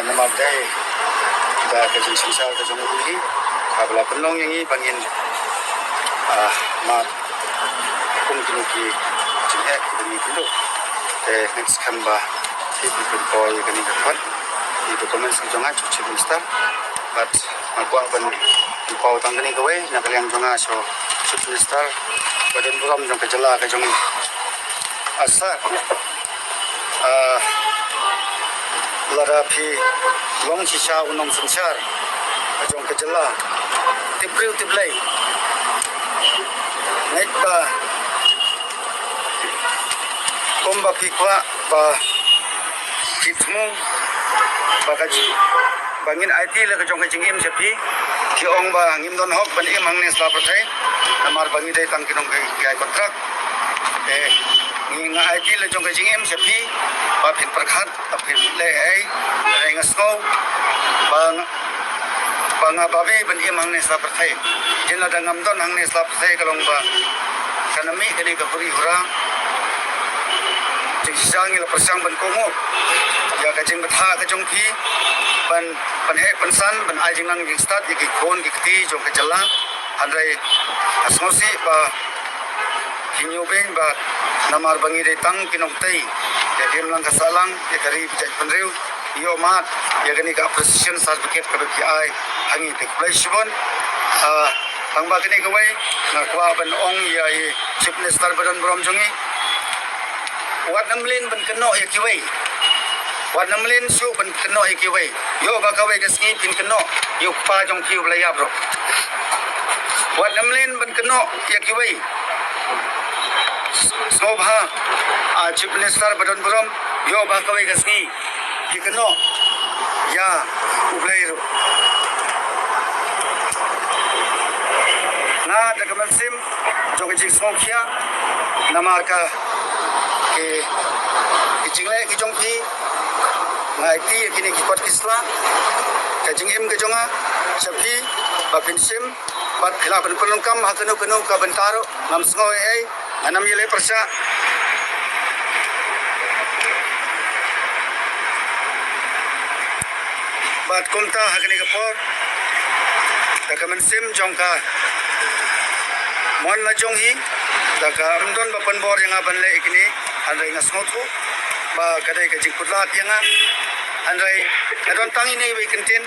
namadai da kajing sisa kajing uli kabla penong yang ini bangin mat pun kini ki jihad kini dulu next kamba people can boy kini dapat itu komen sejongan cuci minister but aku akan kau tangani gawe nak yang jonga so cuci minister badan buram jong kejala kajong asar larapi long sisa unong sensar kajong kejala tibril tiblay naik ba komba pikwa ba kitmu bagaji bangin IT la kajong kajing im sepi ki ong ba ngim don hok ban im hangnes la pathai namar bangi dai tang kinong kai kontrak nga IT la jong kajing im sepi ba phin prakhat phin le ai ngasco banga babe ban im hangnes la pathai jela dangam don hangnes la pathai kalong ba kanami kani ka puri hura jisang la persang ban kongo ya kajing batha kajong phi ban he pansan ban ai jing nang start ki khon ki ti jong ka jalla handai asmosi ba hinyo beng ba namar bangi de tang kinong tai ya dim lang kasalang ya kari bijai panriu yo mat ya gani ka appreciation certificate ka ki ai hangi te play shibon ang ba kini kawai na kwa ban ong ya chief minister badan brom jongi wat namlin ban keno ya kiwai wat namlin su ban keno ya kiwai yo ba kawai gasngi pin keno yo pa jong kiu blaya bro wat namlin ban keno ya kiwai sobha chief minister badan brom yo ba kawai gasngi keno ya ublai na dakaman sim jong jing smokia namarka ke jingle ki jong pi ngai ti kini ki kot kisla ka jing im ke jonga sapi ba pin sim bat khila ban pelongkam hakeno keno ka bantaro nam snoi ai anam yele persa bat komta hakeni ka por dakaman sim jongka mon la jong hi daka amdon ba panbor yang aban le ikini andai ngasngotu ba kadai ka jingkutlat yang andai adon tangi nei we kentin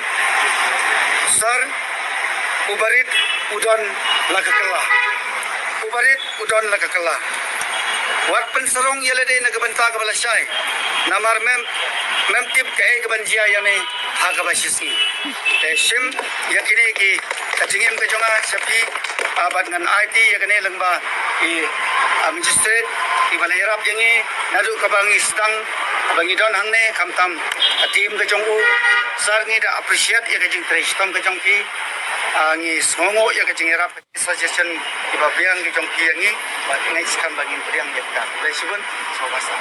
sar ubarit udon lakakala ubarit udon lakakala wat pensarong yele dei nagabanta ka balasay namar mem tip ka ek banjia yame ha ka basisi sim yakini ki kajingim ka jonga sapi abat ngan IT yakini lengba i magistrate i balayarap yangi nadu kabangi sedang bangi don hangne kamtam tim ka jongu sar ngi da appreciate ya kajing tristom ka jongki ngi songo ya kajing yarap suggestion i babiang ki jongki yangi ba ngai skam bangin priang yakta lesibun sobasa